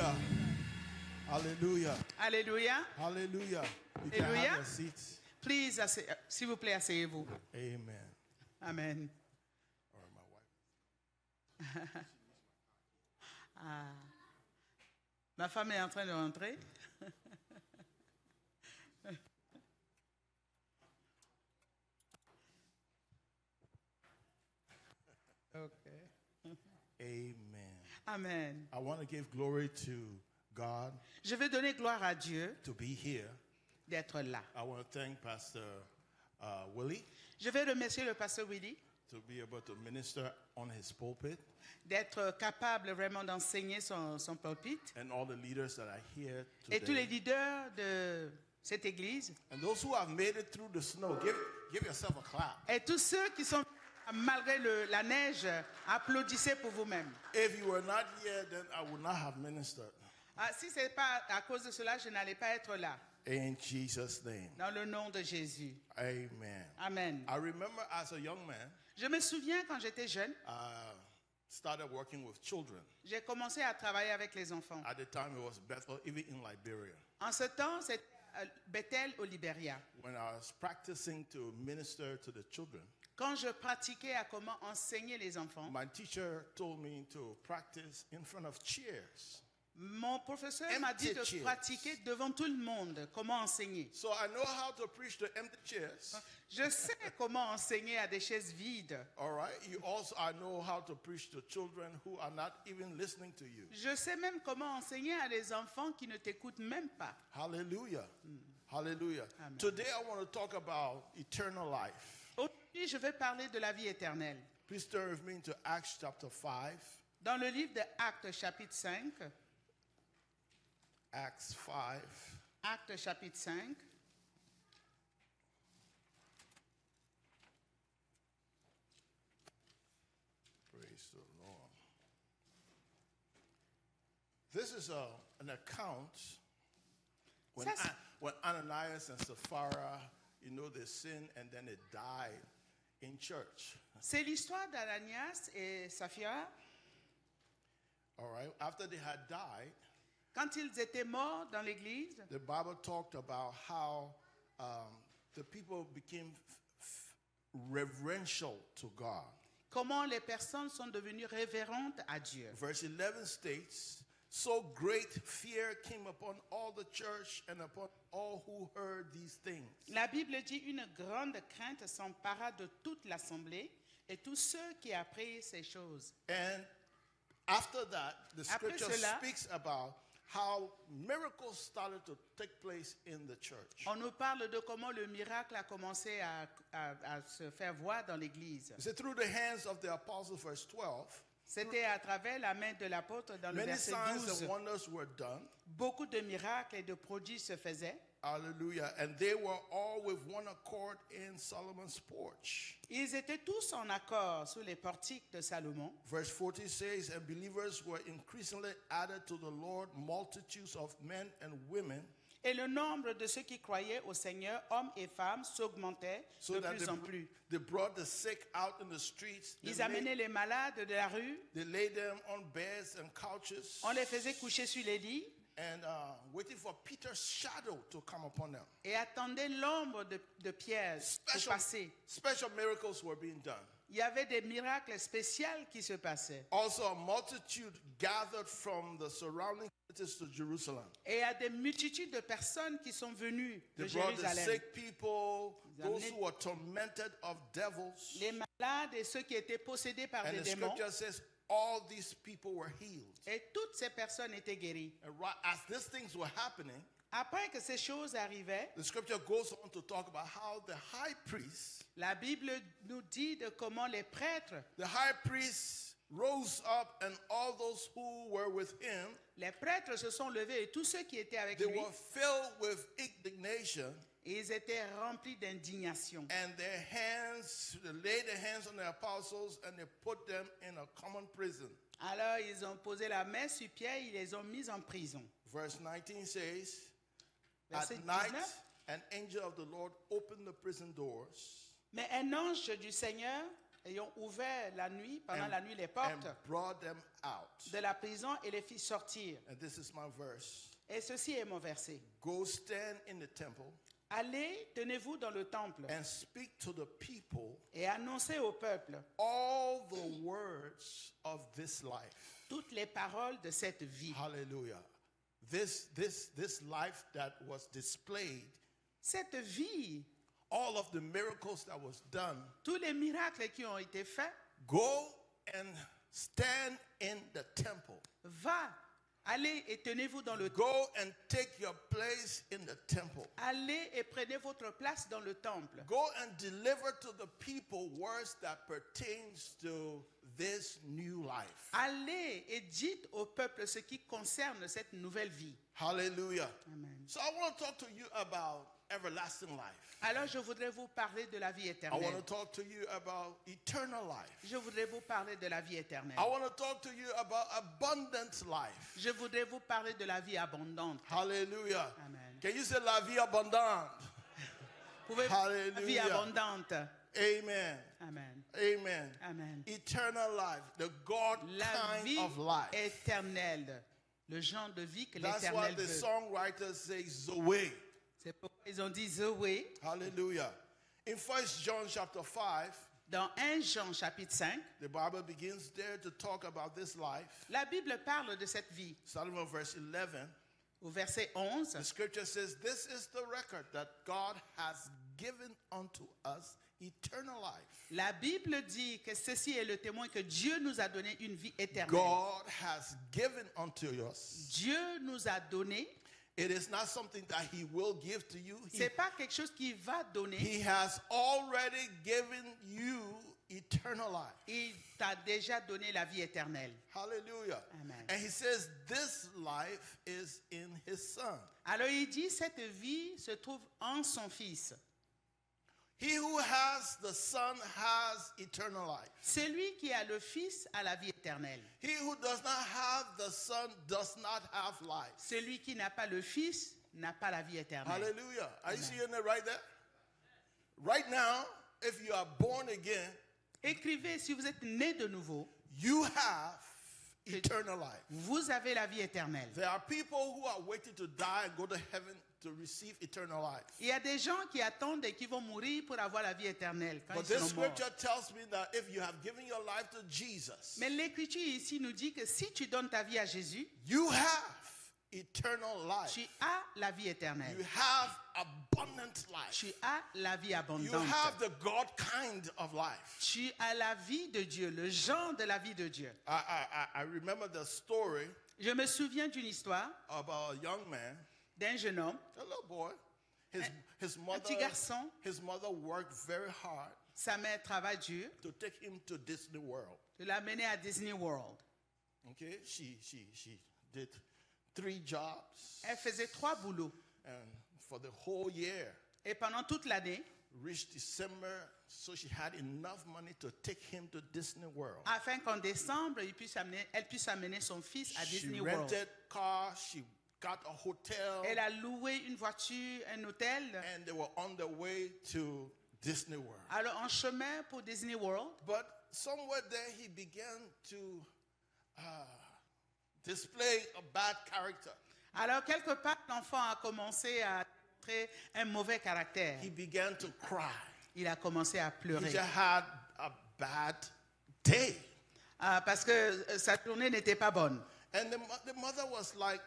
Hallelujah. Hallelujah. Alléluia. Hallelujah. You can Hallelujah. have your seats. Please, s'il vous plaît, asseyez-vous. Amen. Amen. Or my wife. Ma femme est en train de rentrer. Okay. Amen. Amen. I want to give glory to God Je veux donner gloire à Dieu to be here. d'être là. I want to thank Pastor Willie Je veux remercier le pasteur Willy to be able to minister on his pulpit d'être capable vraiment d'enseigner son pulpite and all the leaders that are here et tous les today. leaders de cette église And those who have made it through the snow, give yourself a clap. et tous ceux qui sont malgré la neige, applaudissez pour vous-même. If you were not here, then I would not have ministered. Si ce n'est pas à cause de cela, je n'allais pas être là. In Jesus' name. Dans le nom de Jésus. Amen. Amen. I remember as a young man, Je me souviens quand j'étais jeune, started working with children. j'ai commencé à travailler avec les enfants. At the time, it was Bethel, even in Liberia. En ce temps, c'était Bethel au Libéria. When I was practicing to minister to the children, Quand je pratiquais à comment enseigner les enfants, my teacher told me to practice in front of chairs. mon professeur m'a dit de Empty chairs. pratiquer devant tout le monde comment enseigner. So I know how to preach to empty chairs. Je sais comment enseigner à des chaises vides. All right. I know how to preach to children who are not even listening to you. Je sais même comment enseigner à des enfants qui ne t'écoutent même pas. Hallelujah. Hallelujah. Amen. Today I want to talk about eternal life. Aujourd'hui, je vais parler de la vie éternelle. Please turn with me to Acts chapter 5. Dans le livre de Actes chapitre 5, Acts 5. Actes chapitre 5, Praise the Lord. This is an account when, Ça, when Ananias and Sapphira, they sinned and then they died in church. c'est l'histoire d'Ananias et Saphira. All right. After they had died, Quand ils étaient morts dans l'église, the Bible talked about how the people became reverential to God. comment les personnes sont devenues révérentes à Dieu. Verse 11 states, so great fear came upon all the church and upon all who heard these things. La Bible dit une grande crainte s'empara de toute l'assemblée et tous ceux qui apprirent ces choses. And after that, the Après scripture cela, speaks about how miracles started to take place in the church. On nous parle de comment le miracle a commencé à se faire voir dans l'église. You see, through the hands of the apostles, verse 12, C'était à travers la main de l'apôtre dans le many verset signs 12. and wonders were done. Beaucoup de miracles et de prodiges se faisaient. Hallelujah. And they were all with one accord in Solomon's porch. Ils étaient tous en accord sous les portiques de Salomon. Verse 40 says, and believers were increasingly added to the Lord, multitudes of men and women. Et le nombre de ceux qui croyaient au Seigneur, hommes et femmes, s'augmentait de that plus en plus. they brought the sick out in the streets. Ils amenaient les malades de la rue, They laid them on beds and couches. on les faisait coucher sur les lits And waiting for Peter's shadow to come upon them. et attendaient l'ombre de Pierre pour passer. Special miracles were being done. Il y avait des miracles spéciaux qui se passaient. Also, a multitude gathered from the surrounding cities to Jerusalem. Et il y a des multitudes de personnes qui sont venues de They brought the Jérusalem. sick people, Ils those amenaient- who were tormented of devils. Les malades et ceux qui étaient possédés par And des the démons. scripture says all these people were healed. Et toutes ces personnes étaient guéries. And right as these things were happening, Après que ces choses arrivaient, the scripture goes on to talk about how the high priest, la Bible nous dit de comment les prêtres, the high priest rose up and all those who were with him, les prêtres se sont levés et tous ceux qui étaient avec they lui, were filled with indignation. ils étaient remplis d'indignation. And their hands, they laid their hands on the apostles and they put them in a common prison. Alors ils ont posé la main sur Pierre, ils les ont mis en prison. Verse 19 says, Verset at night, 19. an angel of the Lord opened the prison doors. Mais un ange du Seigneur ayant ouvert la nuit, pendant and, la nuit, les and portes brought them out. de la prison et les fit sortir. And this is my verse. Et ceci est mon verset. Go stand in the temple Allez, tenez-vous dans le temple and speak to the people et annoncez au peuple all the words of this life. toutes les paroles de cette vie. Hallelujah. This life that was displayed, Cette vie, all of the miracles that was done, tous les miracles qui ont été faits, go and stand in the temple. va, allez et tenez-vous dans le temple. Go and take your place in the temple. Allez et prenez votre place dans le temple. Go and deliver to the people words that pertains to this new life. Allez et dites au peuple ce qui concerne cette nouvelle vie. Hallelujah. Amen. So I want to talk to you about everlasting life. Alors je voudrais vous parler de la vie I want éternelle. to talk to you about eternal life. Je voudrais vous parler de la vie éternelle. I want to talk to you about abundant life. Je voudrais vous parler de la vie abondante. Hallelujah. Amen. Can you say la vie abondante? Pouvez-vous la vie Hallelujah. abondante? Amen. Amen. Amen. Amen. Eternal life, the God La kind vie of life. éternelle. Le genre de vie que That's why l'éternel the veut. songwriter says Zoe. C'est pourquoi ils ont dit Zoé. Hallelujah. In 1 John chapter 5, Dans 1 Jean chapitre 5, the Bible begins there to talk about this life. la Bible parle de cette vie. Starting from verse 11, Au verset 11, the scripture says, "This is the record that God has given unto us eternal life." la Bible dit que ceci est le témoin que Dieu nous a donné une vie éternelle. God has given unto us. Dieu nous a donné. It is not something that He will give to you. C'est pas quelque chose qu'il va donner. He has already given you eternal life. Il t'a déjà donné la vie éternelle. Hallelujah. Amen. And He says this life is in His Son. Alors il dit cette vie se trouve en son Fils. He who has the Son has eternal life. Celui qui a le Fils a la vie éternelle. He who does not have the Son does not have life. Celui qui n'a pas le Fils n'a pas la vie éternelle. Hallelujah. Are you Amen. seeing it right there? Right now, if you are born again, Écrivez, si vous êtes né de nouveau, you have eternal life. vous avez la vie éternelle. There are people who are waiting to die and go to heaven to receive eternal life. Il y a des gens qui attendent et qui vont mourir pour avoir la vie éternelle quand But ils this seront morts. scripture tells me that if you have given your life to Jesus, Mais l'Écriture ici nous dit que si tu donnes ta vie à Jésus, you have eternal life. tu as la vie éternelle. You have abundant life. Tu as la vie You abondante. have the God kind of life. Tu as la vie de Dieu, le genre de la vie de Dieu. I remember the story Je me souviens d'une histoire about a young man, d'un jeune homme, a little boy. His un petit garçon. his mother worked very hard Sa mère travaille dur to take him to Disney World. de l'amener à Disney World. Okay, she did 3 jobs, Elle faisait 3 boulots. and for the whole year, Et pendant toute l'année, reached December, so she had enough money to take him to Disney World. afin qu'en décembre, elle puisse amener son fils à She Disney World. rented car, she got a hotel, Elle a loué une voiture, un hôtel. and they were on their way to Disney World. Alors, en chemin pour Disney World, But somewhere there, he began to display a bad character. alors quelque part, l'enfant a commencé à montrer un mauvais caractère. He began to cry. Il a commencé à He pleurer. just had a bad day. Parce que sa journée n'était pas bonne. And the mother was like,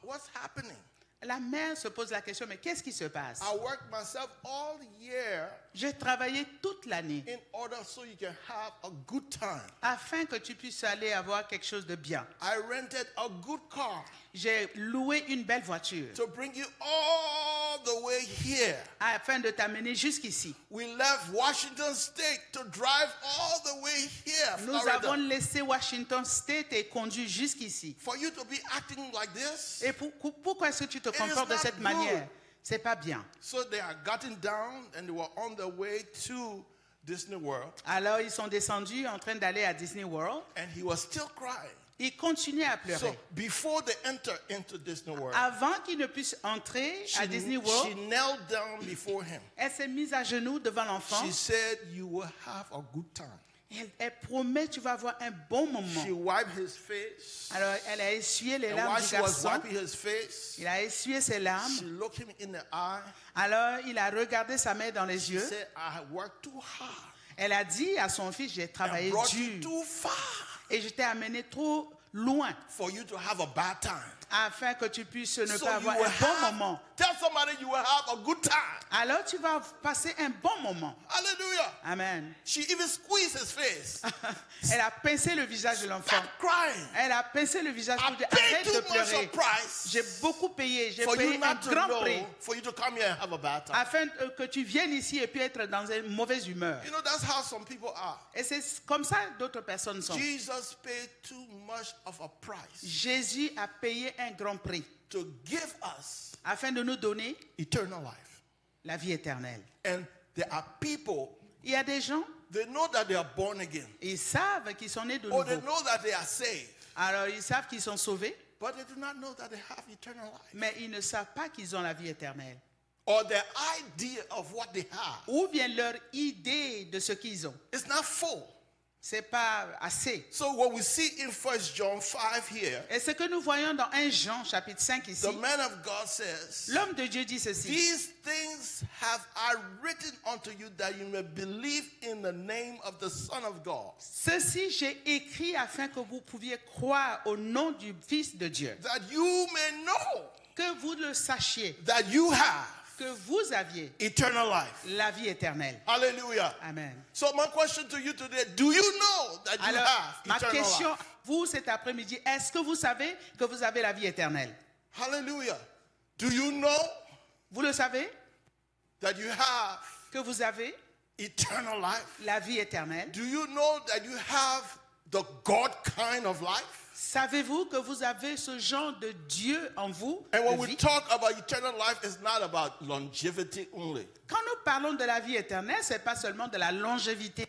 what's happening? La mère se pose la question, mais qu'est-ce qui se passe? I worked myself all year J'ai travaillé toute l'année in order so you can have a good time. afin que tu puisses aller avoir quelque chose de bien. I rented a good car J'ai loué une belle voiture to bring you all the way here. afin de t'amener jusqu'ici. We left Washington State to drive all the way here, Nous Florida. avons laissé Washington State et conduit jusqu'ici. For you to be acting like this. Et pourquoi est-ce que tu te comportes de not cette good. manière? C'est pas bien. So they had gotten down and they were on their way to Disney World. Alors ils sont descendus en train d'aller à Disney World And he was still crying. Il continuait à pleurer. So before they enter into Disney World, Avant qu'il ne puisse entrer à Disney she World, knelt down before him. elle s'est mise à genoux devant l'enfant. She said, "You will have a good time." Elle promet, tu vas avoir un bon moment. She wiped his face. Alors, elle a essuyé les And larmes while du she was garçon. wiping his face, Il a essuyé ses larmes. she looked him in the eye. Alors, il a regardé sa mère dans les She yeux. said, "I worked too hard Elle a dit à son fils, j'ai and travaillé brought you dur too far et je t'ai amené trop loin for you to have a bad time. afin que tu puisses ne So pas you avoir will un bon moment. have, tell somebody you will have a good time." Alors, tu vas passer un bon moment. Hallelujah. Amen. She even squeezed his face. Elle a pincé le visage de l'enfant. Stop crying. Elle a pincé le visage pour I dire, paid arrête de too much pleurer. of price J'ai beaucoup payé, j'ai for payé you un not to grand prix know, for you to come here and have a bad time. afin que tu viennes ici et puis être dans une mauvaise humeur. You know, that's how some people are. Et c'est comme ça d'autres personnes sont. Jesus paid too much of a price Jésus a payé un grand prix to give us afin de nous donner eternal life. la vie éternelle. And there are people, Il y a des gens, they know that they are born again, ils savent qu'ils sont nés de or they nouveau. know that they are saved, Alors ils savent qu'ils sont sauvés, but they do not know that they have eternal life. mais ils ne savent pas qu'ils ont la vie éternelle. Or their idea of what they have Ou bien leur idée de ce qu'ils ont. is not full. C'est pas assez. So what we see in 1 John 5 here, Et ce que nous voyons dans 1 Jean chapitre 5 ici, the man of God says, l'homme de Dieu dit ceci. "These things have I written unto you that you may believe in the name of the Son of God, Ceci j'ai écrit afin que vous pouviez croire au nom du Fils de Dieu. that you may know Que vous le sachiez, that you have que vous aviez eternal life." la vie éternelle. Hallelujah. Amen. So my question to you today, do you know that you Alors, have ma eternal question, life? vous cet après-midi, est-ce que vous savez que vous avez la vie éternelle? Hallelujah. Do you know Vous le savez that you have que vous avez eternal life? la vie éternelle? Do you know that you have the God kind of life? Savez-vous que vous avez ce genre de Dieu en vous? And when de we vie? talk about eternal life, it's not about longevity only. Quand nous parlons de la vie éternelle, ce n'est pas seulement de la longévité,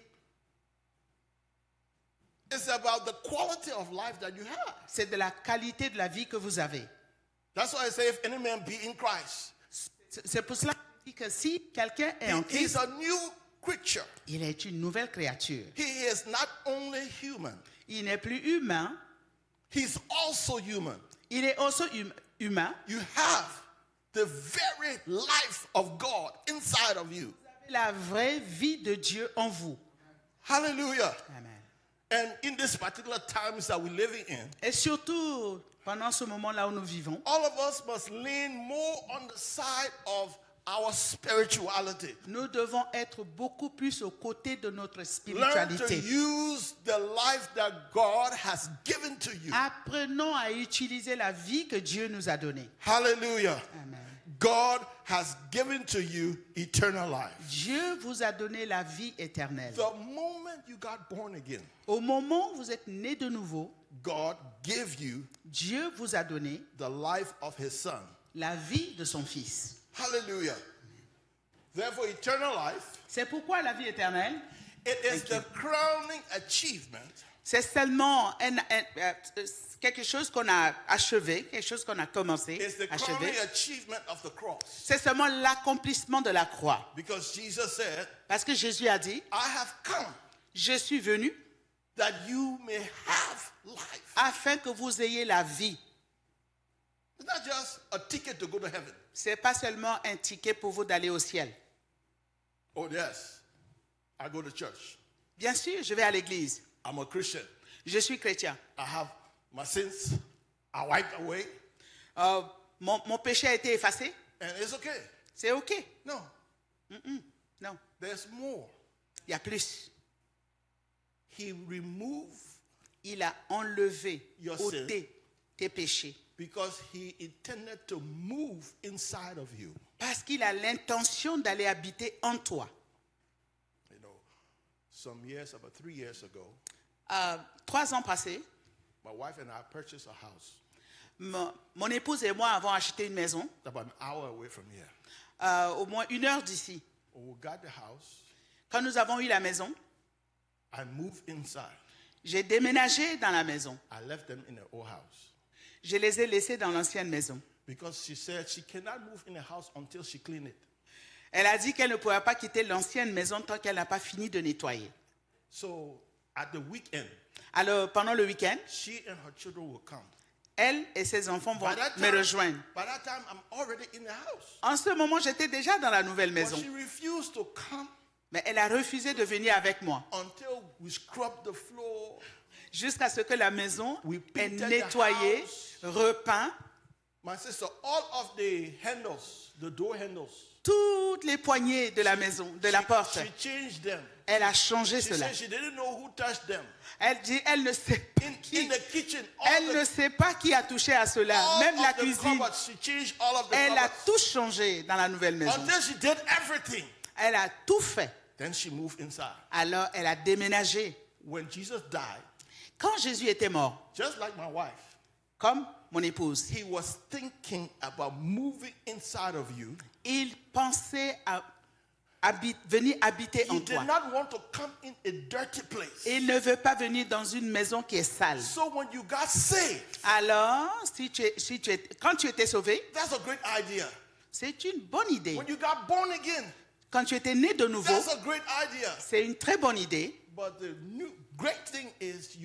It's about the quality of life that you have. c'est de la qualité de la vie que vous avez. That's why I say, if any man be in Christ, C'est pour cela que si quelqu'un est en he is Christ, a new creature. il est une nouvelle créature. He is not only human, Il n'est plus humain, he's also human. il est aussi humain. You have the very life of God inside of you. La vraie vie de Dieu en vous. Hallelujah. Amen. And in this particular times that we're living in, Et surtout, pendant ce moment-là où nous vivons, all of us must lean more on the side of our spirituality. nous devons être beaucoup plus aux côtés de notre Learn to spiritualité. use the life that God has given to you. Apprenons à utiliser la vie que Dieu nous a donnée. Hallelujah. Amen. God has given to you eternal life. Dieu vous a donné la vie éternelle. The moment you got born again, Au moment où vous êtes né de nouveau, God gave you Dieu vous a donné the life of his son. la vie de son Fils. Hallelujah. Therefore, eternal life, C'est pourquoi la vie éternelle, it is the crowning achievement c'est seulement quelque chose qu'on a achevé, quelque chose qu'on a commencé, is the achevé. crowning achievement of the cross. C'est seulement l'accomplissement de la croix. Because Jesus said, Parce que Jésus a dit, I have come je suis venu that you may have life. afin que vous ayez la vie. It's not just a ticket to go to heaven. Ce n'est pas seulement un ticket pour vous d'aller au ciel. Oh, yes, I go to church. Bien sûr, je vais à l'église. I'm a Christian. Je suis chrétien. I have my sins are wiped away, Mon péché a été effacé. and it's okay. C'est OK. No, Non, there's more. il y a plus. He removed Il a enlevé, Your ôté tes péchés. because he intended to move inside of you. Parce qu'il a l'intention d'aller habiter en toi. You know, some years, about 3 years ago, 3 ans passés, my wife and I purchased a house mon épouse et moi avons acheté une maison about an hour away from here. au moins 1 heure d'ici. When we got the house, Quand nous avons eu la maison, I moved inside. J'ai déménagé dans la maison. I left them in the old house. Je les ai laissés dans l'ancienne maison. Because she said she cannot move in the house until she clean it. Elle a dit qu'elle ne pourra pas quitter l'ancienne maison tant qu'elle n'a pas fini de nettoyer. So at the weekend, Alors, pendant le week-end, she and her children will come. elle et ses enfants vont me rejoindre. By that time, I'm already in the house. En ce moment, j'étais déjà dans la nouvelle But maison. she refused to come Mais elle a refusé de venir avec moi. until we scrubbed the floor. Jusqu'à ce que la maison We est painted the nettoyée, house. repeinte. My sister, all of the handles, the door handles, Toutes les poignées de la maison, de la porte. she changed them. Elle a changé She cela. said she didn't know who touched them. Elle dit, elle ne sait pas In the kitchen, Elle ne sait pas qui a touché à cela. all Même la of the cuisine. cupboards, she changed all of the Elle a cupboards. tout changé dans la nouvelle maison. Until she did everything. Elle a tout fait. Then she moved inside. Alors, elle a déménagé. When Jesus died, Quand Jésus était mort, just like my wife, comme mon épouse, he was thinking about moving inside of you. il pensait à venir habiter He en did toi. not want to come in a dirty place. Il ne veut pas venir dans une maison qui est sale. So when you got saved, Alors, quand tu étais sauvé, that's a great idea. c'est une bonne idée. When you got born again, Quand tu étais né de nouveau, that's a great idea. c'est une très bonne idée. But the great thing is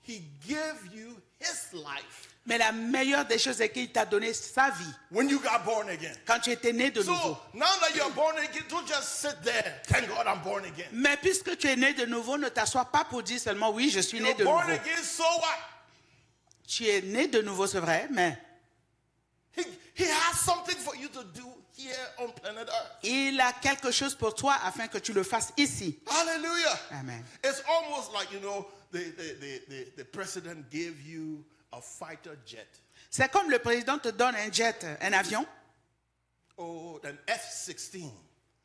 he gave you his life Mais la meilleure des choses est qu'il t'a donné sa vie when you got born again. quand tu étais né de So nouveau. now that you're born again, don't just sit there. Thank God I'm born again. Mais puisque tu es né de nouveau, ne t'assois pas pour dire seulement oui, je suis né You're de born nouveau. again, so what? Tu es né de nouveau, c'est vrai, mais He has something for you to do here on planet Earth. il a quelque chose pour toi afin que tu le fasses ici. Hallelujah. Amen. It's almost like, the president gave you a fighter jet. C'est comme le président te donne un jet, un avion, Oh, an F-16.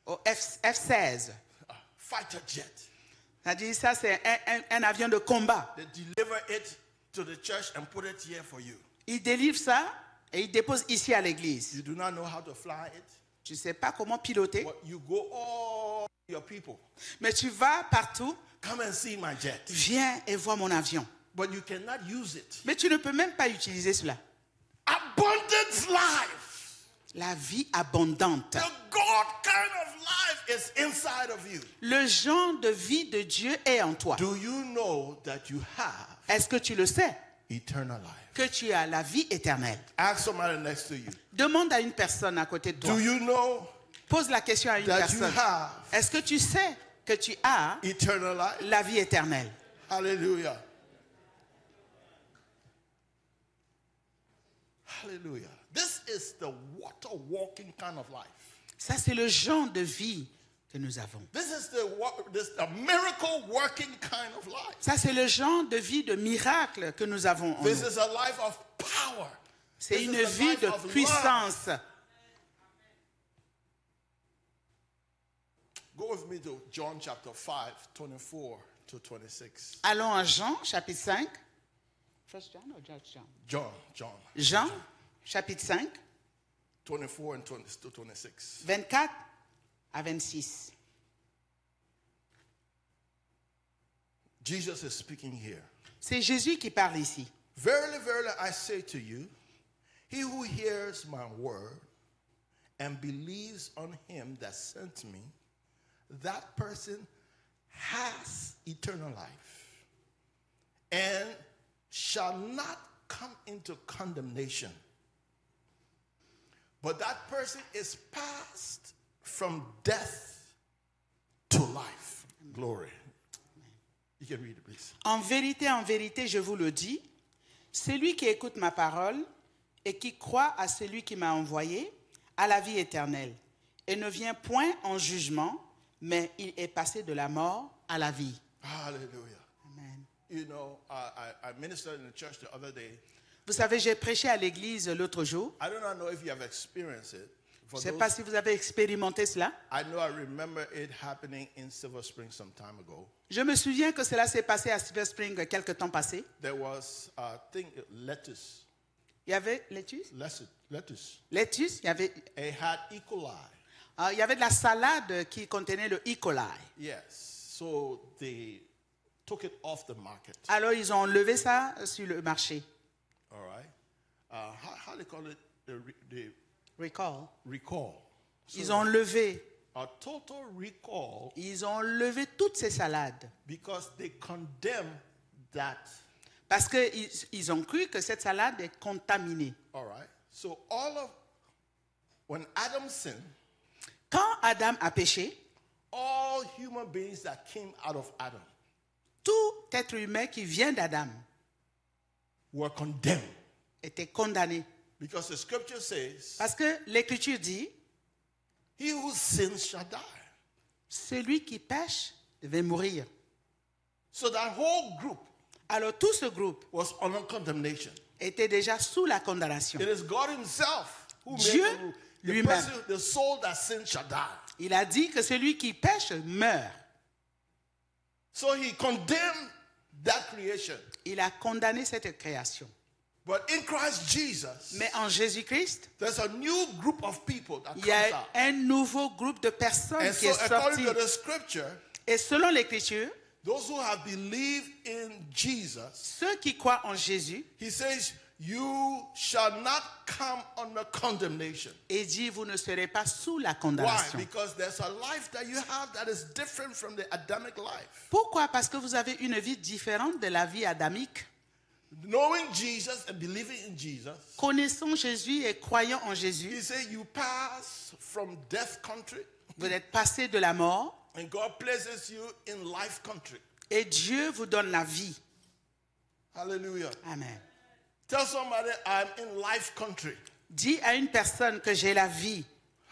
au F-16. A fighter jet. C'est-à-dire ça, c'est un avion de combat. They deliver it to the church and put it here for you. Il délivre ça et il dépose ici à l'église. You do not know how to fly it, Tu ne sais pas comment piloter, but you go all your people. mais tu vas partout. Come and see my jet. Viens et vois mon avion. But you cannot use it. Mais tu ne peux même pas utiliser cela. Abundant life. La vie abondante. The God kind of life is inside of you. Le genre de vie de Dieu est en toi. Do you know that you have Est-ce que tu le sais eternal life? que tu as la vie éternelle? Ask somebody next to you. Demande à une personne à côté de toi. Do you know Pose la question à une that you personne. have Est-ce que tu sais que tu as eternal life? la vie éternelle? Hallelujah. Hallelujah. This is the water walking kind of life. Ça, c'est le genre de vie que nous avons. This is the miracle working kind of life. Ça, c'est le genre de vie de miracle que nous avons en This nous. is a life of power. C'est This une is the vie life de of love. puissance. Go with me to John chapter 5, 24 to 26. Allons à Jean, chapitre 5. First John or Just John? John. Jean, chapitre 5, 24 and 20 to 26. 24 à 26. Jesus is speaking here. C'est Jésus qui parle ici. Verily, verily, I say to you, he who hears my word and believes on him that sent me, that person has eternal life and shall not come into condemnation. But that person is passed from death to life. Glory. You can read it, please. En vérité, je vous le dis, celui qui écoute ma parole et qui croit à celui qui m'a envoyé a la vie éternelle et ne vient point en jugement, mais il est passé de la mort à la vie. Hallelujah. Amen. You know, I ministered in the church the other day. Vous savez, j'ai prêché à l'église l'autre jour. I do not know if you have experienced it. Je For ne sais those- pas si vous avez expérimenté cela. I know I remember it happening in Silver Spring some time ago. Je me souviens que cela s'est passé à Silver Spring quelque temps passé. There was lettuce. Il y avait lettuce, il y avait, It had E. coli. il y avait de la salade qui contenait le E. coli. Yes. So the took it off the market. Alors ils ont enlevé ça sur le marché. All right. How they call it? The Recall. recall. So Ils ont enlevé. a total recall Ils ont enlevé toutes ces salades. because they condemn that. Parce qu'ils ont cru que cette salade est contaminée. All right. So when Adam sinned, Quand Adam a péché, all human beings that came out of Adam tout être humain qui vient d'Adam were condemned. était condamné. Because the scripture says, Parce que l'Écriture dit, he who sins shall die. celui qui pêche devait mourir. So that whole group Alors tout ce groupe was under condemnation. était déjà sous la condamnation. It is God himself who Dieu made the rule. The lui-même. person, the soul that sins shall die. Il a dit que celui qui pêche meurt. So he condemned that creation. Il a condamné cette création. But in Christ Jesus, Mais en Jésus-Christ, there's a new group of people that il y comes a out. un nouveau groupe de personnes And qui so est according sorti. to the scripture, Et selon l'Écriture, those who have believed in Jesus, ceux qui croient en Jésus, he says, you shall not come under condemnation. et dit, vous ne serez pas sous la Why? condamnation. Because there's a life that you have that is different from the Adamic life. Pourquoi? Parce que vous avez une vie différente de la vie adamique. Knowing Jesus and believing in Jesus, Connaissons Jésus et croyant en he Jésus, said you pass from death country vous êtes passé de la mort and God places you in life country. et Dieu vous donne la vie. Hallelujah. Amen. Tell somebody I'm in life country. Dis à une personne que j'ai la vie.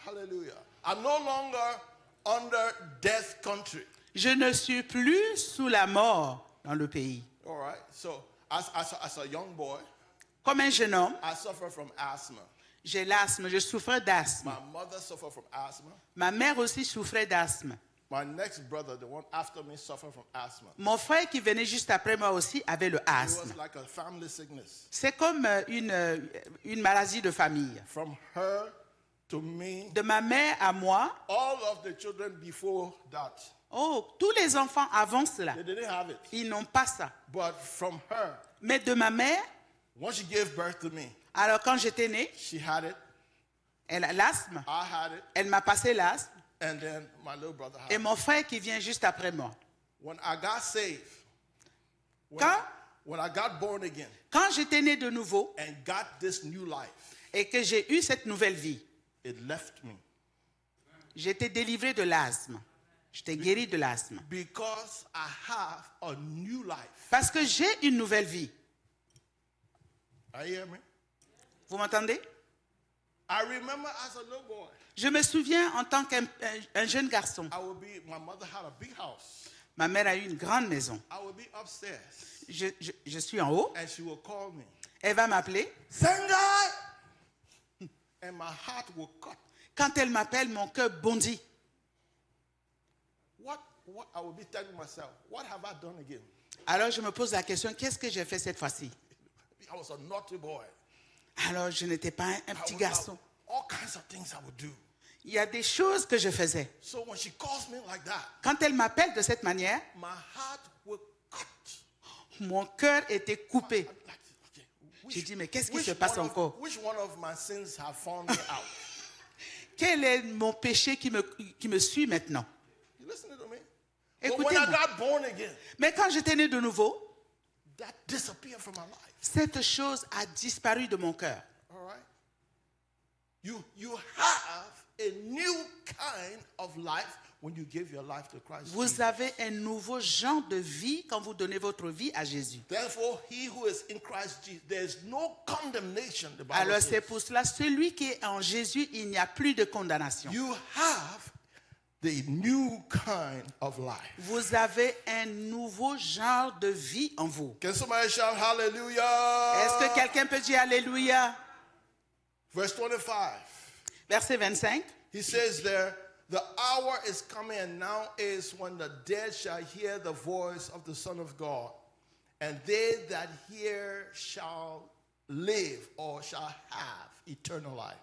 Hallelujah. I'm no longer under death country. Je ne suis plus sous la mort dans le pays. All right. So as a young boy, Comme un jeune homme, I suffer from asthma. j'ai l'asthme, je souffrais d'asthme. My mother suffered from asthma. Ma mère aussi souffrait d'asthme. My next brother, the one after me, suffered from asthma. Mon frère qui venait juste après moi aussi avait le It asthme. was like a family sickness. C'est comme une maladie de famille. From her to me, De ma mère à moi, all of the children before that, oh, tous les enfants avant cela, they didn't have it. ils n'ont pas ça. But from her, Mais de ma mère, once she gave birth to me, alors quand j'étais né, she had it, elle a l'asthme. I had it, Elle m'a passé l'asthme. and then my little brother had Et it. mon frère qui vient juste après moi. When I got saved, Quand, when I got born again quand j'étais né de nouveau and got this new life, et que j'ai eu cette nouvelle vie, it left me. j'étais délivré de l'asthme. J'étais guéri de l'asthme. Because I have a new life. Parce que j'ai une nouvelle vie. Are you hear me? Vous m'entendez? I remember as a little boy, Je me souviens en tant qu'un un jeune garçon. my mother had a big house. Ma mère a eu une grande maison. I would be upstairs Je suis en haut. and she would call me, Elle va m'appeler. Sengai! And my heart would cut. Quand elle m'appelle, mon cœur bondit. What I would be telling myself, what have I done again? Alors je me pose la question, qu'est-ce que j'ai fait cette fois-ci? I was a naughty boy. Alors je n'étais pas un petit I would garçon. have all kinds of things I would do. Il y a des choses que je faisais. So when she calls me like that, Quand elle m'appelle de cette manière, my heart would cut. mon cœur était coupé. I'd be like, okay, J'ai dit, mais qu'est-ce qui se passe encore? which one of my sins have found me out? Quel est mon péché qui me suit maintenant? You listening to me? But when I Écoutez-moi. got born again, Mais quand j'étais né de nouveau, that disappeared from my life. cette chose a disparu de mon cœur. All right? You have a new kind of life when you give your life to Christ. Jesus. Vous avez un nouveau genre de vie quand vous donnez votre vie à Jésus. Therefore, he who is in Christ Jesus, there is no condemnation. The Bible Alors says. c'est pour cela, celui qui est en Jésus, il n'y a plus de condamnation. You have the new kind of life. Vous avez un nouveau genre de vie en vous. Can somebody shout hallelujah? Est-ce que quelqu'un peut dire Alléluia? Verse 25. Verset 25. He says there, the hour is coming and now is when the dead shall hear the voice of the Son of God, and they that hear shall live or shall have eternal life.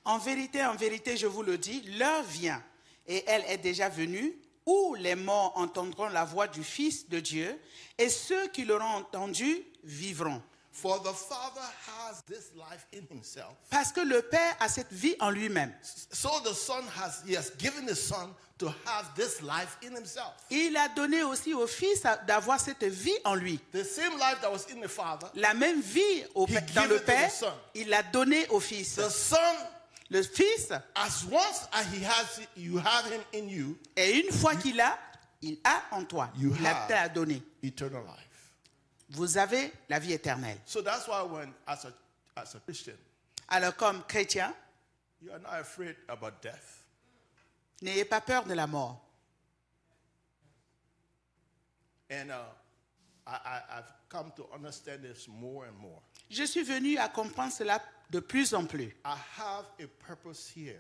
En vérité, je vous le dis, l'heure vient, et elle est déjà venue, où où les morts entendront la voix du Fils de Dieu, et ceux qui l'auront entendu vivront. For the Father has this life in himself. Parce que le Père a cette vie en lui-même. So the Son he has given the Son to have this life in himself. Il a donné aussi au Fils d'avoir cette vie en lui. The same life that was in the Father, La même vie dans gave le it to Père, the Son. il l'a donné au Fils. the Son, Le Fils, as once as you have him in you, et une fois qu'il a en toi. You Il have. a donné. eternal life. Vous avez la vie éternelle. So that's why when, as a Christian, Alors comme chrétien, you are not afraid about death. n'ayez pas peur de la mort. And I've come to understand this more and more. Je suis venu à comprendre cela de plus en plus. I have a purpose here.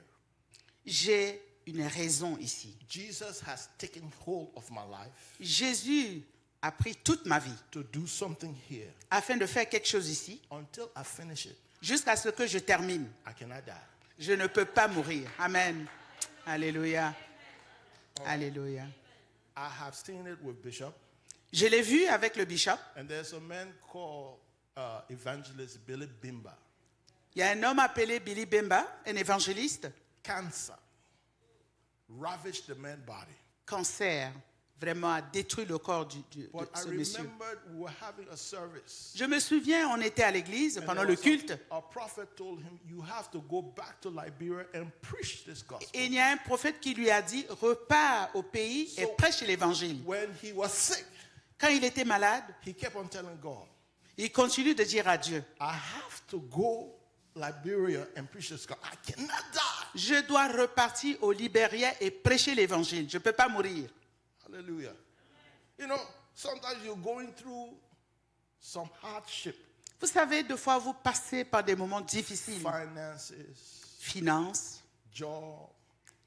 J'ai une raison ici. Jesus has taken hold of my life Jésus a pris toute ma vie to do something here. afin de faire quelque chose ici, Until I finish it, jusqu'à ce que je termine. I cannot die. Je ne peux pas mourir. Amen. Alléluia. Alléluia. I have seen it with Bishop, Je l'ai vu avec le bishop. and there's a man called evangelist Billy Bimba. Il y a un homme appelé Billy Bemba, un évangéliste. Cancer ravaged the man's body. Cancer, vraiment a détruit le corps de But I ce monsieur. remembered we were having a service. Je me souviens, on était à l'église And pendant there le was culte. a prophet told him, you have to go back to Liberia and preach this gospel. Et il y a un prophète qui lui a dit, repars au pays et So- prêche l'évangile. When he was sick, Quand il était malade, he kept on telling God, il continue de dire à Dieu, I have to go Liberia and preach this gospel. I cannot die. je dois repartir au Libéria et prêcher l'évangile. Je ne peux pas mourir. Hallelujah. You know, sometimes you're going through some hardship, Vous savez, des fois, vous passez par des moments difficiles. finances, Finances, job,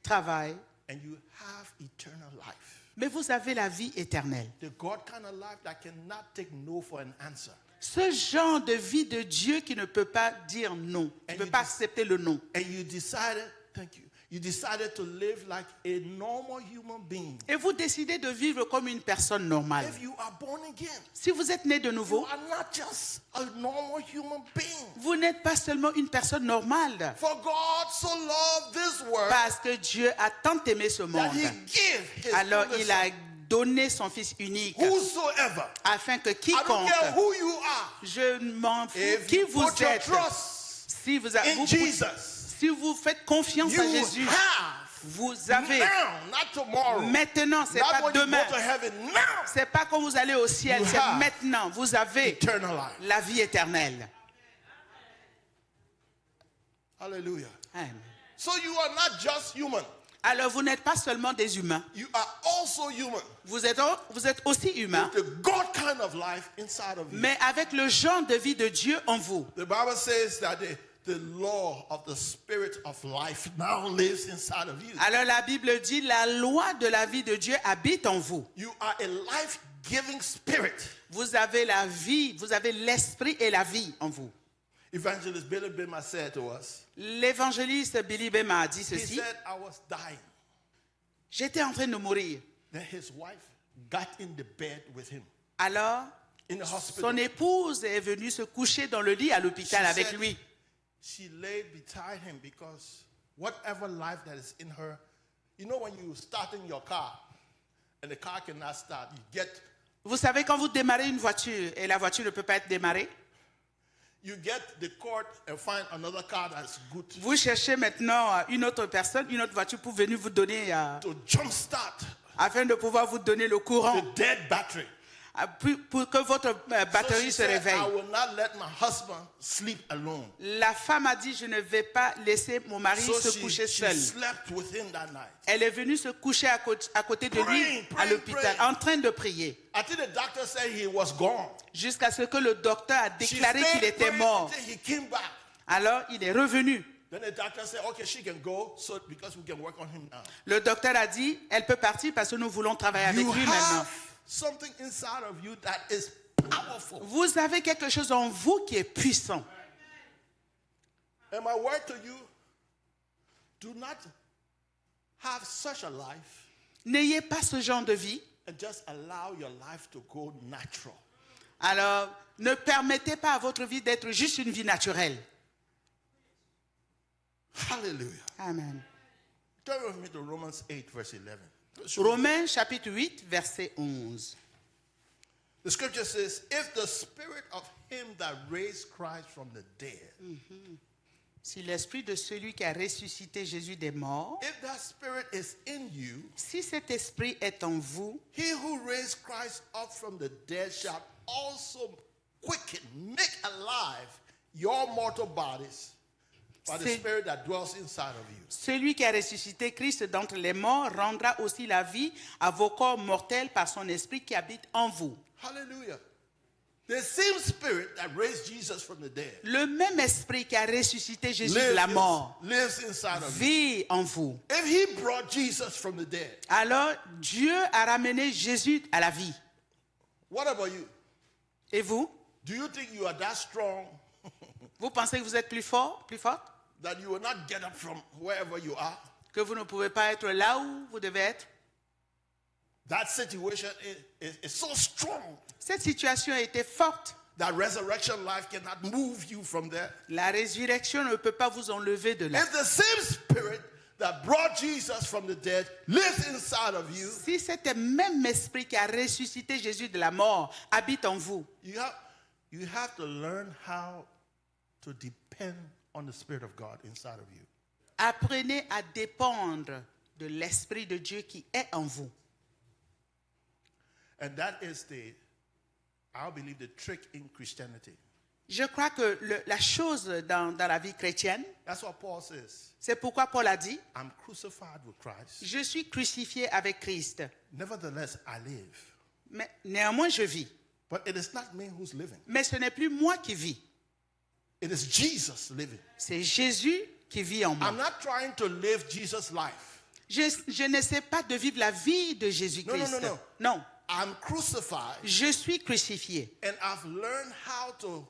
travail. and you have eternal life. Mais vous avez la vie éternelle. The God kind of life that cannot take no for an answer. Ce genre de vie de Dieu qui ne peut pas dire non, qui ne peut pas accepter le non. And you decided, thank you, you decided to live like a normal human being. Et vous décidez de vivre comme une personne normale. If you are born again, Si vous êtes né de you nouveau, are not just a normal human being. vous n'êtes pas seulement une personne normale. For God so loved this world Parce que Dieu a tant aimé ce that monde. he gave his Alors only il a son. donné son Fils unique. Whosoever, Afin que I don't quiconque, care who you are, je m'en fous if qui you vous put your êtes, trust si vous, in Jesus, si vous faites confiance you à Jésus, have vous avez now, not tomorrow, maintenant, c'est not pas when you demain, go to heaven, now, c'est pas quand vous allez au ciel, You c'est have maintenant, vous avez eternal life. la vie éternelle. Hallelujah. Amen. So you are not just human. Alors vous n'êtes pas seulement des humains, You are also human. vous êtes aussi humains, The God kind of life inside of you. mais avec le genre de vie de Dieu en vous. The Bible says that the law of the spirit of life now lives inside of you. Alors la Bible dit, la loi de la vie de Dieu habite en vous. You are a life-giving spirit. Vous avez la vie, vous avez l'esprit et la vie en vous. Evangelist Billy Bima said to us, L'évangéliste Billy Bema a dit he ceci, said, I was dying. j'étais en train de mourir. Then his wife got in the bed with him Alors, in the hospital. son épouse est venue se coucher dans le lit à l'hôpital She avec said- lui. She laid beside him because whatever life that is in her, you know when you starting your car and the car cannot start, you get Vous savez, quand vous démarrez une voiture et la voiture ne peut pas être démarrée, the cord and find another car that's good vous cherchez maintenant une autre personne, une autre voiture pour venir vous donner, to jumpstart afin de pouvoir vous donner le courant, the dead battery. pour que votre So batterie she se said, réveille. I will not let my husband sleep alone. La femme a dit, je ne vais pas laisser mon mari So se coucher she seul. slept with him that night. Elle est venue se coucher à côté de lui Praying, à praying, l'hôpital, praying. en train de prier, Until the doctor said he was gone. jusqu'à ce que le docteur a She déclaré qu'il stayed était praying mort. until he came back. Alors, il est revenu. Then the doctor said, okay, she can go so because we can work on him now. Le docteur a dit, elle peut partir parce que nous voulons travailler avec You lui maintenant. have something inside of you that is powerful. Vous avez quelque chose en vous qui est puissant. And my word to you, do not have such a life N'ayez pas ce genre de vie. and just allow your life to go natural. Alors, ne permettez pas à votre vie d'être juste une vie naturelle. Hallelujah. Amen. Turn with me to Romans 8, verse 11. Romains chapitre 8, verset 11. The scripture says, if the spirit of him that raised Christ from the dead, Si l'esprit de celui qui a ressuscité Jésus des morts, if that spirit is in you, si cet esprit est en vous, he who raised Christ up from the dead shall also quicken, make alive your mortal bodies by the C'est- spirit that dwells inside of you. celui qui a ressuscité Christ d'entre les morts rendra aussi la vie à vos corps mortels par son esprit qui habite en vous. Hallelujah. The same spirit that raised Jesus from the dead Le même esprit qui a ressuscité Jésus de la mort lives inside of you. vit en vous. If he brought Jesus from the dead, Alors, Dieu a ramené Jésus à la vie. what about you? Et vous? Do you think you are that strong Vous pensez que vous êtes plus fort, plus forte? that you will not get up from wherever you are? Que vous ne pouvez pas être là où vous devez être? That situation is so strong Cette situation était forte. that resurrection life cannot move you from there. La résurrection ne peut pas vous enlever de là. If the same spirit that brought Jesus from the dead lives inside of you, Si cet même esprit qui a ressuscité Jésus de la mort habite en vous, you have to learn how to depend on the Spirit of God inside of you. apprenez à dépendre de l'esprit de Dieu qui est en vous. And that is I believe, the trick in Christianity. Je crois que la chose dans la vie chrétienne, That's what Paul says. c'est pourquoi Paul a dit, I'm crucified with Christ. je suis crucifié avec Christ, Nevertheless, I live. mais néanmoins je vis. But it is not me who's living. Mais ce n'est plus moi qui vis, It is Jesus living. c'est Jésus qui vit en moi. I'm not trying to live Jesus' life. Je n'essaie pas de vivre la vie de Jésus-Christ. No. Non, I'm crucified, je suis crucifié. and I've learned how to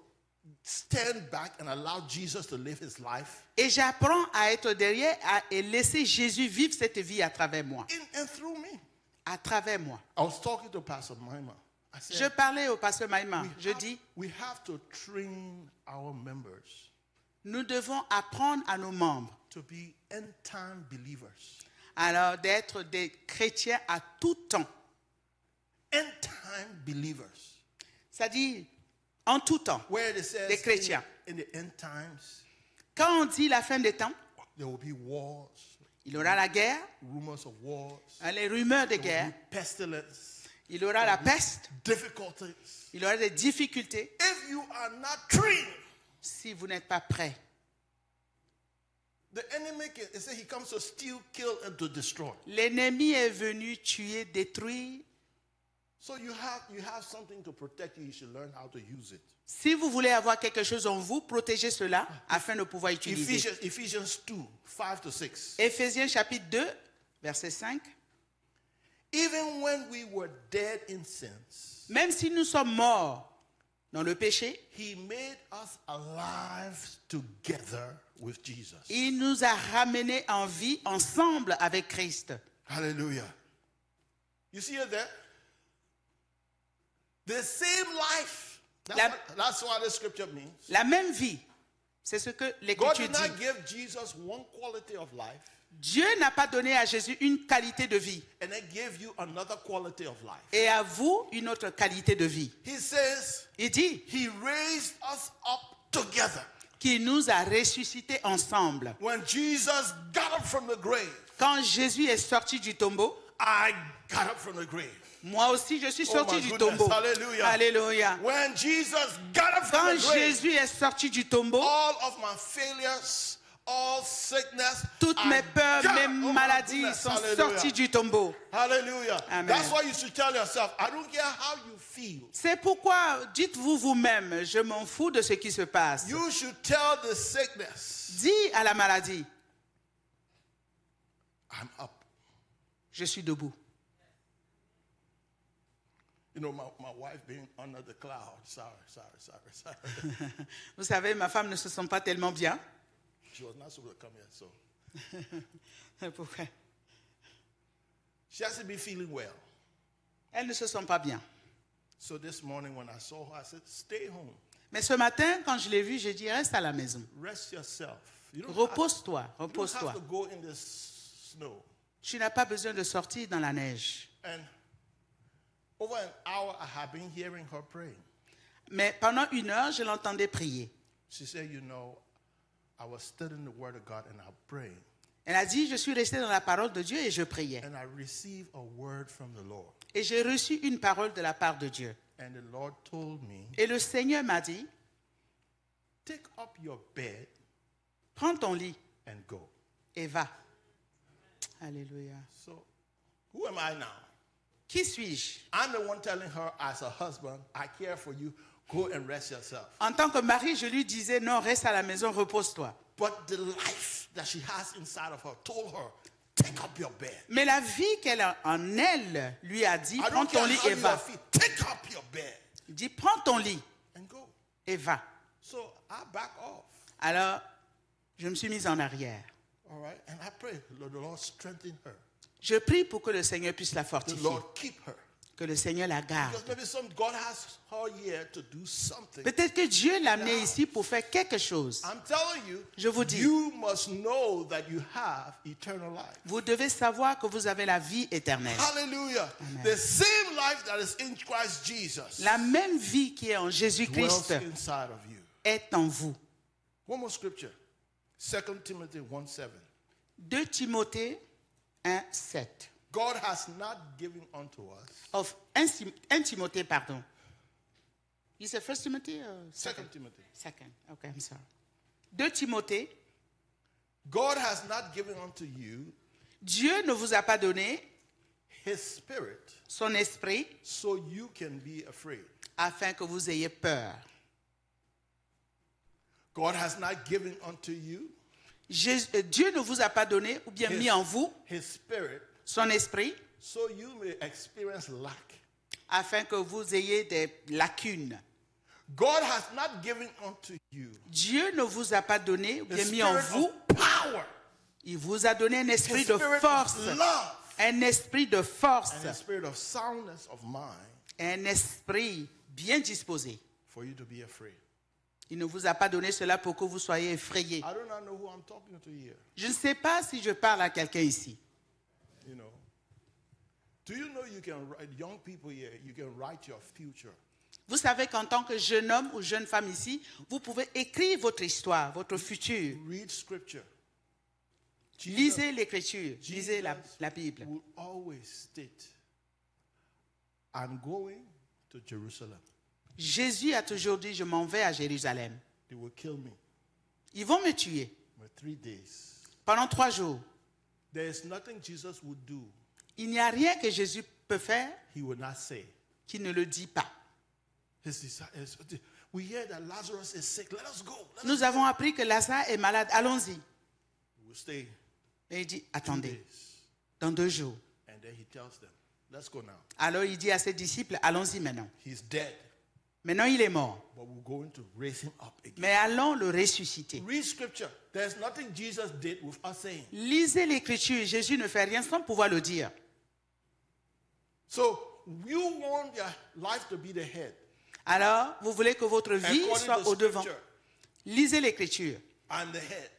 stand back and allow Jesus to live his life Et j'apprends à être derrière et laisser Jésus vivre cette vie à travers moi. in and through me. À travers moi. I was talking to Pastor Maima. I Je said, parlais au pasteur Maïma. Je dis, we have to train our members nous devons apprendre à nos membres to be end-time believers. alors d'être des chrétiens à tout temps. End-time believers. C'est-à-dire en tout temps. Where it says Des chrétiens. in the end times, Quand on dit la fin des temps, there will be wars, il y aura la guerre, rumors of wars, les rumeurs de there will guerre, be pestilence, il y aura la peste, difficulties. il y aura des difficultés If you are not trained, si vous n'êtes pas prêts. the enemy can say he comes to steal, kill, and to destroy. L'ennemi est venu tuer, détruire. So you have something to protect you. You should learn how to use it. Si vous voulez avoir quelque chose en vous, protégez cela afin de pouvoir utiliser. Ephesians 2, 5 to 6. Éphésiens chapitre 2, verset 5. Even when we were dead in sins, Même si nous sommes morts dans le péché, he made us alive together with Jesus. il nous a ramenés en vie ensemble avec Christ. Hallelujah. You see it there? The same life. That's what the scripture means. La même vie, c'est ce que God l'Écriture did dit. not give Jesus one quality of life Dieu n'a pas donné à Jésus une qualité de vie and then gave you another quality of life. et à vous une autre qualité de vie. He says Il dit he raised us up together. qu'il nous a ressuscités ensemble. When Jesus got up from the grave, Quand Jésus est sorti du tombeau, I got up from the grave. moi aussi je suis Oh sorti my du goodness, tombeau. hallelujah. Alléluia. When Jesus got up from Quand the grave, Jésus est sorti du tombeau, all of my failures, all sickness, toutes I mes peurs, got- mes oh my maladies goodness, sont hallelujah. sorties du tombeau. Hallelujah. Amen. That's why you should tell yourself, I don't care how you feel. C'est pourquoi, dites-vous vous-même, je m'en fous de ce qui se passe. You should tell the sickness, Dis à la maladie, I'm up. je suis debout. You know, my wife being under the cloud. Sorry. Vous savez, ma femme ne se sent pas tellement bien. She was not supposed to come here, so Pourquoi? She hasn't been feeling well. Elles ne se sentent pas bien. So this morning when I saw her, I said, stay home. Mais ce matin, quand je l'ai vue, j'ai dit, reste à la maison. Rest yourself. You don't Repose-toi, have to repose-toi. go in the snow. Tu n'as pas besoin de sortir dans la neige. And over an hour, I have been hearing her praying. Mais pendant 1 heure, je l'entendais prier. She said, you know, I was studying the Word of God and I'm praying. Elle a dit, je suis restée dans la parole de Dieu et je priais. And I received a word from the Lord. Et j'ai reçu une parole de la part de Dieu. And the Lord told me, Et le Seigneur m'a dit, take up your bed prends ton lit and go. et va. Alléluia. So, who am I now? Qui suis-je? I'm the one telling her as a husband, I care for you. Go and rest yourself. En tant que mari, je lui disais, non, reste à la maison, repose-toi. But the life that she has inside of her told her, take up your bed. Mais la vie qu'elle a en elle lui a dit, I prends don't ton care lit how et you va. feel. Take up your bed Il dit, prends ton lit and go. et va. So I back off. Alors, je me suis mise en arrière. All right. And I pray, Lord, the Lord strengthen her. Je prie pour que le Seigneur puisse la The fortifier, Lord keep her. que le Seigneur la garde. Because maybe God has her here to do something. Peut-être que Dieu l'a amenée ici pour faire quelque chose. I'm telling you, Je vous dis, you must know that you have eternal life. vous devez savoir que vous avez la vie éternelle. Hallelujah. The same life that is in Christ Jesus La même vie qui est en dwells Jésus-Christ inside of you. est en vous. One more scripture. 2 Timothy 1:7. 2 Timothée 1, 7. God has not given unto us. Of 1 Timothée, pardon. You said 1 Timothy or 2 second? Timothy. Second. Okay, I'm sorry. 2 Timothée. God has not given unto you Dieu ne vous a pas donné his spirit son esprit so you can be afraid. afin que vous ayez peur. God has not given unto you Dieu ne vous a pas donné ou bien mis en vous his spirit son esprit so you may experience lack. afin que vous ayez des lacunes. God has not given unto you Dieu ne vous a pas donné ou the bien mis en spirit vous. of power, Il vous a donné un his esprit de spirit force. of love, Un esprit de force. and a spirit of soundness of mind Un esprit bien disposé. for you to be afraid. Il ne vous a pas donné cela pour que vous soyez effrayés. I do not know who I'm talking to here. Je ne sais pas si je parle à quelqu'un ici. You know. Do you know you can write, young people here, you can write your future. Vous savez qu'en tant que jeune homme ou jeune femme ici, vous pouvez écrire votre histoire, votre futur. Read scripture. Lisez l'écriture, lisez la Bible. Will always state, I'm going to Jerusalem. Jésus a toujours dit, je m'en vais à Jérusalem. They will kill me Ils vont me tuer for 3 days. pendant 3 jours. There is nothing Jesus would do Il n'y a rien que Jésus peut faire he would not say. qui ne le dit pas. His disciples, we hear that Lazarus is sick. Let us go. Nous avons appris que Lazare est malade. Allons-y. We'll stay Et il dit, 2 attendez, days. dans 2 jours. And then he tells them, let's go now. Alors il dit à ses disciples, allons-y maintenant. He's dead, Maintenant il est mort. but we're going to raise him up again. Mais allons le ressusciter. Read scripture. There's nothing Jesus did without saying. Lisez l'écriture. Jésus ne fait rien sans pouvoir le dire. So you want your life to be the head. Alors, vous voulez que votre vie According soit to au devant. scripture, Lisez l'écriture. I'm the head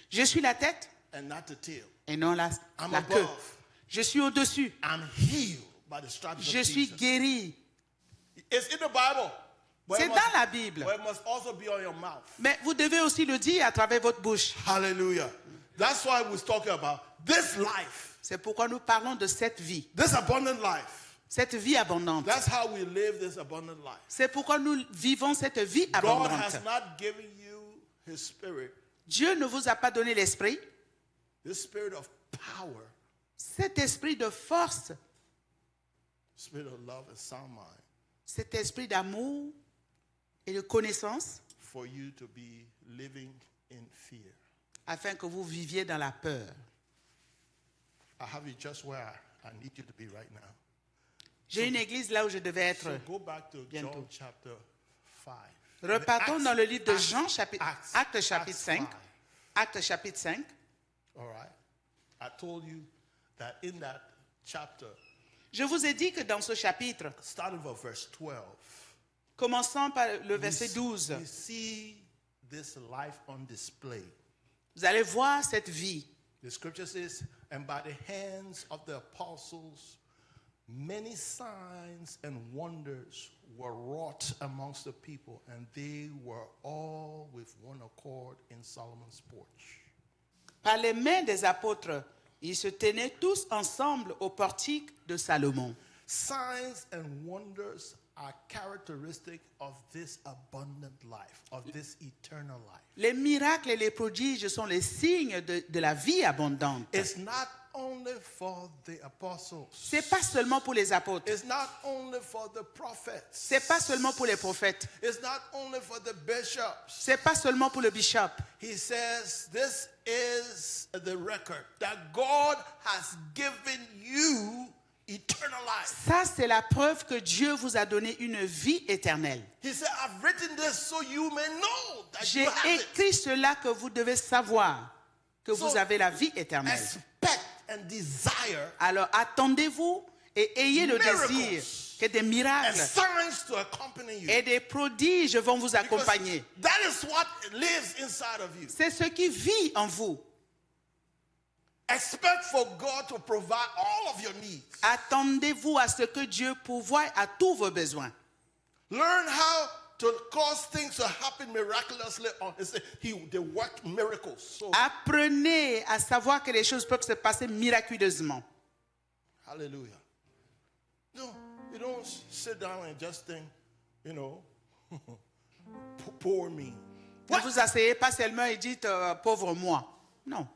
Je suis la tête and not the tail. et non la I'm queue. above. Je suis au-dessus. I'm healed by the stripes Je of suis Jesus. guéri. It's in the Bible. But C'est it dans must- la Bible. but it must also be on your mouth. Mais vous devez aussi le dire à travers votre bouche. Hallelujah. That's why we're talking about this life, C'est pourquoi nous parlons de cette vie. this abundant life. Cette vie abondante. That's how we live this abundant life. C'est pourquoi nous vivons cette vie God abondante. has not given you his spirit, Dieu ne vous a pas donné l'esprit, this spirit of power, cet esprit de force, spirit of love and sound mind, cet esprit d'amour et de connaissance, for you to be living in fear. afin que vous viviez dans la peur. I have you just where I need you to be right now. J'ai une église là où je devais être. So go back to bientôt. John chapter 5. Repartons Acts- dans le livre de Acts- Jean, chapitre, Acte chapitre 5. 5. Acte chapitre 5. All right. I told you that in that chapter, Je vous ai dit que dans ce chapitre, starting from verse 12, commençant par le verset 12, we see this life on display. vous allez voir cette vie. The scripture says, and by the hands of the apostles, many signs and wonders were wrought amongst the people, and they were all with one accord in Solomon's porch. Par les mains des apôtres, ils se tenaient tous ensemble au portique de Salomon. Signs and wonders are characteristic of this abundant life, of this eternal life. Les miracles et les prodiges sont les signes de la vie abondante. It's not only for the apostles. C'est pas seulement pour les apôtres. It's not only for the prophets. C'est pas seulement pour les prophètes. It's not only for the bishops. C'est pas seulement pour le bishop. He says, this is the record that God has given you eternal life. Ça, c'est la preuve que Dieu vous a donné une vie éternelle. He said, I've written this so you may know that J'ai you have it. écrit cela que vous devez savoir que So, vous avez la vie éternelle. expect and desire Alors attendez-vous et ayez le miracles désir que des and miracles signs to accompany you. et des prodiges vont vous Because accompagner. that is what lives inside of you. C'est ce qui vit en vous. Expect for God to provide all of your needs. Attendez-vous à ce que Dieu pourvoie à tous vos besoins. Learn how to cause things to happen miraculously. They work miracles. So, Apprenez à savoir que les choses peuvent se passer miraculeusement. hallelujah. No, you don't sit down and just think, poor me. Ne vous asseyez pas seulement et dites pauvre moi. Non.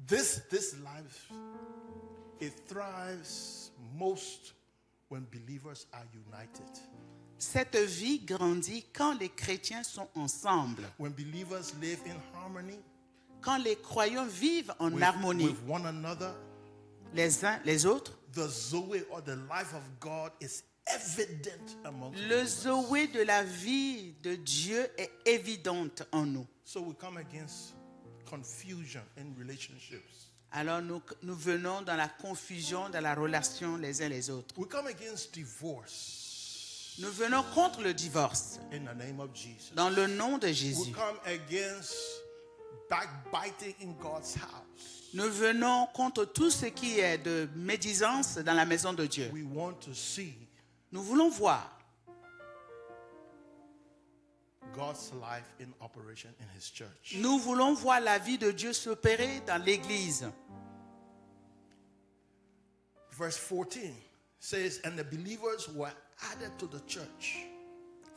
This life, it thrives most when believers are united. Cette vie grandit quand les chrétiens sont ensemble, When believers live in harmony quand les croyants vivent en with, harmonie with one another, les uns les autres. the Zoe or the life of God is evident among Le believers. Zoé de la vie de Dieu est évidente en nous. So we come against confusion in relationships. Alors nous venons dans la confusion, dans la relation les uns les autres. We come against divorce Nous venons contre le divorce in the name of Jesus. dans le nom de We Jésus. come against backbiting in God's house. Nous venons contre tout ce qui est de médisance dans la maison de Dieu. We want to see Nous voulons voir God's life in operation in His church. Nous voulons voir la vie de Dieu s'opérer dans l'Église. Verse 14 says, and the believers were added to the church.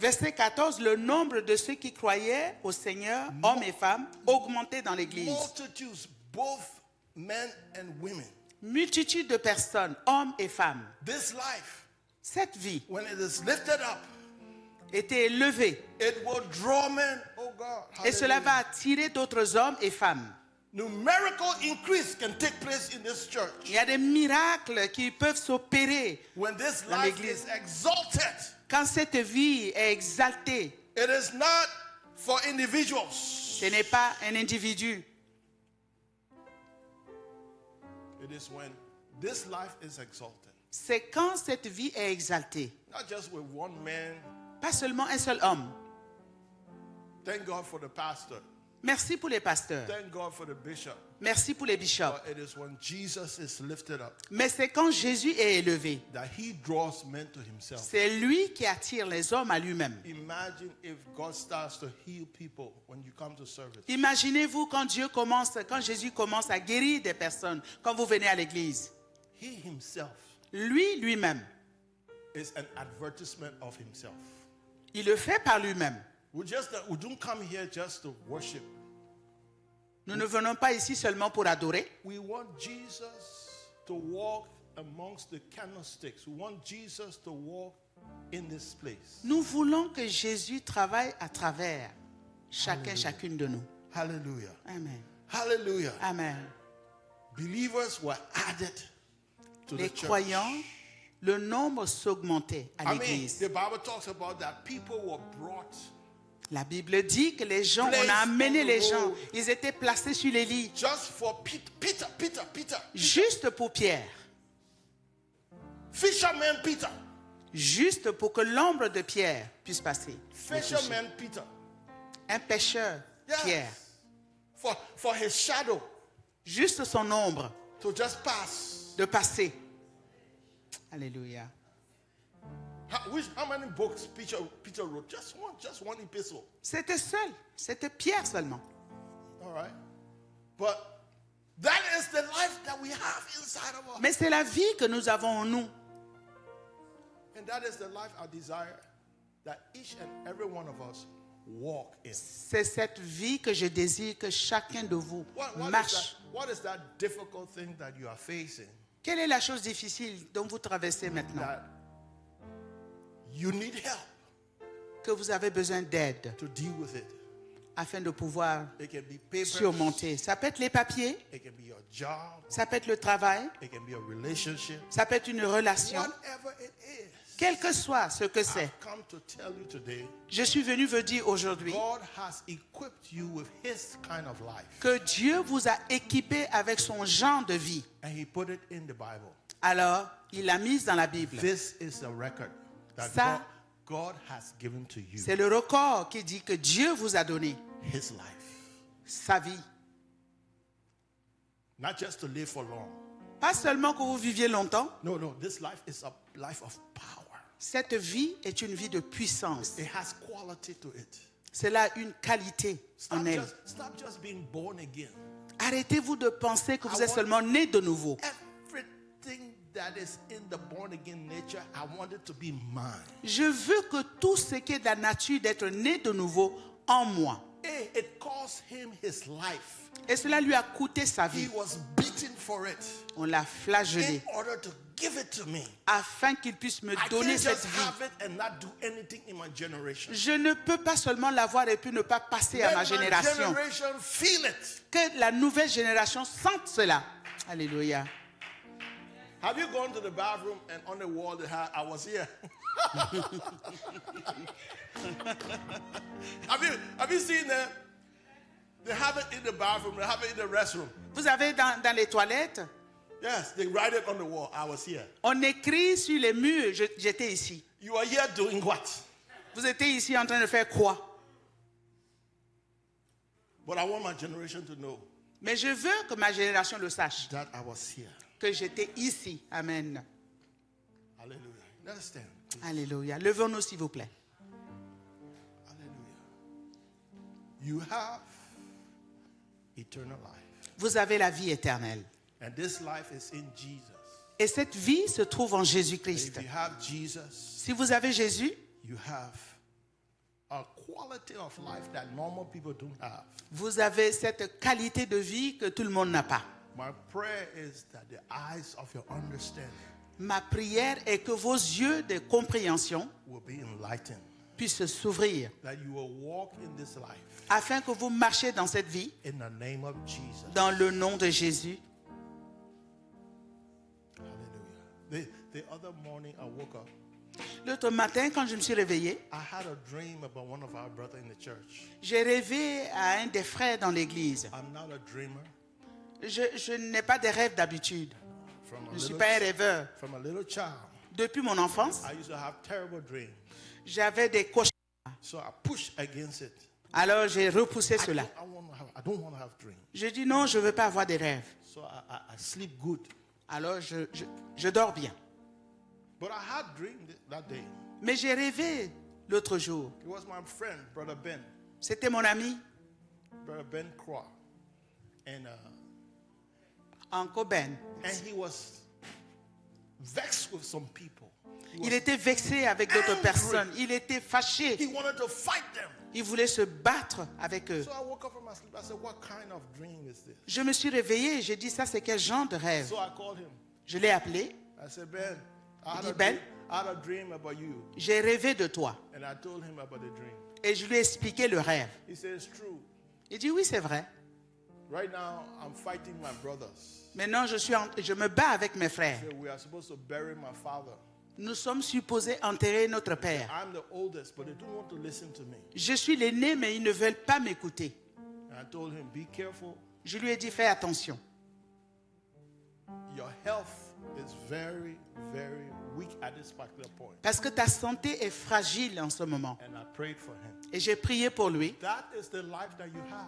Verset 14, le nombre de ceux qui croyaient au Seigneur, hommes et femmes, augmentait dans l'Église. Multitudes, both men and women. Multitude de personnes, hommes et femmes. This life, Cette vie when it is lifted up, était élevée it will draw men. Oh God. et cela va Hallelujah. attirer d'autres hommes et femmes. Numerical increase can take place in this church Il y a des miracles qui peuvent s'opérer when this dans life l'Église. is exalted. Quand cette vie est exaltée. It is not for individuals. Ce n'est pas un individu. It is when this life is exalted. C'est quand cette vie est exaltée. Not just with one man. Pas seulement un seul homme. Thank God for the pastor. Merci pour les pasteurs. Thank God for the bishop. Merci pour les bishops. But it is when Jesus is lifted up Mais c'est quand Jésus est élevé. that He draws men to Himself. C'est lui qui attire les hommes à lui-même. Imagine if God starts to heal people when you come to service. Imaginez-vous quand Jésus commence à guérir des personnes quand vous venez à l'église. He Himself Lui-même, is an advertisement of Himself. il le fait par lui-même. We don't come here just to worship. Nous ne venons pas ici seulement pour adorer. We want Jesus to walk amongst the candlesticks. We want Jesus to walk in this place. Nous voulons que Jésus travaille à travers chacune de nous. Hallelujah. Amen. Hallelujah. Amen. Believers were added to Les the church. croyants, le nombre s'augmentait à I mean, l'église. the Bible talks about that people were brought La Bible dit que les gens, on a amené les gens, ils étaient placés sur les lits, just for Peter. juste pour Pierre, Fisherman Peter. juste pour que l'ombre de Pierre puisse passer. Fisherman Peter. Un pêcheur, Yes. Pierre, For his shadow juste son ombre to just pass. de passer. Alléluia. How many books Peter wrote? Just one epistle. C'était seul, c'était Pierre seulement. All right. But that is the life that we have inside of us. Mais c'est la vie que nous avons en nous. And that is the life I desire that each and every one of us walk in. C'est cette vie que je désire que chacun de vous marche. What is that difficult thing that you are facing Quelle est la chose difficile dont vous traversez maintenant? that you need help Que vous avez besoin d'aide to deal with it? afin de pouvoir It can be papers. surmonter. Ça peut être les papiers, It can be your job. ça peut être le travail, It can be a relationship. ça peut être une relation. Whatever it is. Quel que soit ce que c'est, I've come to tell you today, je suis venu vous dire aujourd'hui God has equipped you with His kind of life. que Dieu vous a équipé avec son genre de vie. And He put it in the Bible. Alors, il l'a mise dans la Bible. This is the record that Ça, God has given to you. C'est le record qui dit que Dieu vous a donné His life. sa vie. Not just to live for long. Pas seulement que vous viviez longtemps, No, this life is a life of power. cette vie est une vie de puissance. It has quality to it. Cela a une qualité en elle. Stop just being born again. Arrêtez-vous de penser que vous êtes seulement né de nouveau. Everything that is in the born again nature, I want it to be mine. Je veux que tout ce qui est de la nature d'être né de nouveau en moi. Hey, it cost him his life. Et cela lui a coûté sa He vie. was beaten for it On l'a flagellé in order to give it to me. afin qu'il puisse me I donner can't cette just vie. have it and not do anything in my generation. Je ne peux pas seulement l'avoir et puis ne pas passer à Let ma my génération. generation feel it. Que la nouvelle génération sente cela. Alléluia. Have you gone to the bathroom and on the wall they had, I was here? have you seen that? They have it in the bathroom, they have it in the restroom. Vous avez dans les toilettes, Yes, they write it on the wall. I was here. on écrit sur les murs, j'étais ici. You are here doing what? Vous étiez ici en train de faire quoi? But I want my generation to know Mais je veux que ma génération le sache, that I was here. que j'étais ici. Amen. Hallelujah. Let us stand. Alléluia. Levons-nous s'il vous plaît. Hallelujah. You have eternal life. Vous avez la vie éternelle. And this life is in Jesus. Et cette vie se trouve en And Jésus-Christ. if you have Jesus, Si vous avez Jésus, you have a quality of life that normal people don't have. vous avez cette qualité de vie que tout le monde n'a pas. My prayer is that the eyes of your understanding Ma prière est que vos yeux de compréhension will be enlightened, puissent s'ouvrir that you will walk in this life afin que vous marchiez dans cette vie in the name of Jesus. dans le nom de Jésus. Hallelujah. The other morning I woke up, L'autre matin, quand je me suis réveillée, I had a dream about one of our brothers in the church. j'ai rêvé à un des frères dans l'église. I'm not a dreamer. Je n'ai pas de rêves d'habitude. From Je a ne suis little, pas un rêveur. from a little child, Depuis mon enfance, I used to have terrible dreams. j'avais des cauchemars. So I pushed against it. Alors j'ai repoussé cela. I don't want to have dreams. Je dis non, je ne veux pas avoir des rêves. So I sleep good. Alors je dors bien. But I had dreamed that day. Mais j'ai rêvé l'autre jour. It was my friend, Brother Ben, C'était mon ami, Brother Ben Croix. And Uncle Ben. he was vexed with some people. Il était vexé avec d'autres angry. personnes. Il était fâché. He wanted to fight them. Il voulait se battre avec eux. So I woke up from my sleep. I said, what kind of dream is this? Je me suis réveillé et j'ai dit, ça c'est quel genre de rêve? So I called him. Je l'ai appelé. I said, Ben, I dit, Ben? had a dream about you. J'ai rêvé de toi. And I told him about the dream. Et je lui ai expliqué le rêve. He said, it's true. Il dit, oui, c'est vrai. Right now, I'm fighting my brothers. Maintenant, je me bats avec mes frères. He said, we are supposed to bury my father. Nous sommes supposés enterrer notre père. I'm the oldest, but they don't want to listen to me. Je suis l'aîné, mais ils ne veulent pas m'écouter. And I told him, be careful. Je lui ai dit, fais attention. Your health is very, very weak at this particular point. Parce que ta santé est fragile en ce moment. And I prayed for him. Et j'ai prié pour lui. That is the life that you have.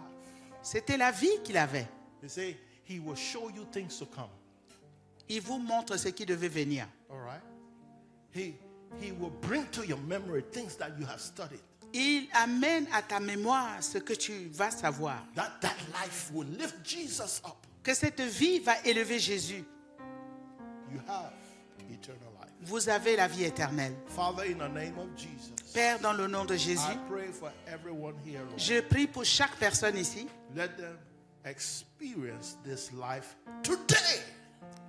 C'était la vie qu'il avait. They say he will show you things to come. Il vous montre ce qui devait venir. All right? He will bring to your memory things that you have studied. Il amène à ta mémoire ce que tu vas savoir. That life will lift Jesus up. Que cette vie va élever Jésus. You have eternal life. Vous avez la vie éternelle. Father, in the name of Jesus, Père, dans le nom de Jésus, I pray for everyone here, Lord. je prie pour chaque personne ici Let them experience this life today.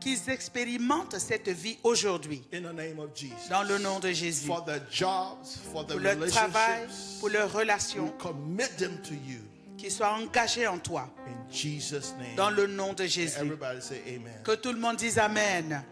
qu'ils expérimentent cette vie aujourd'hui. In the name of Jesus. Dans le nom de Jésus. For their jobs, for their Pour leur travail, relationships, pour leurs we relations, commit them to you. qu'ils soient engagés en toi. In Jesus' name. Dans le nom de Jésus. Everybody say amen. Que tout le monde dise Amen.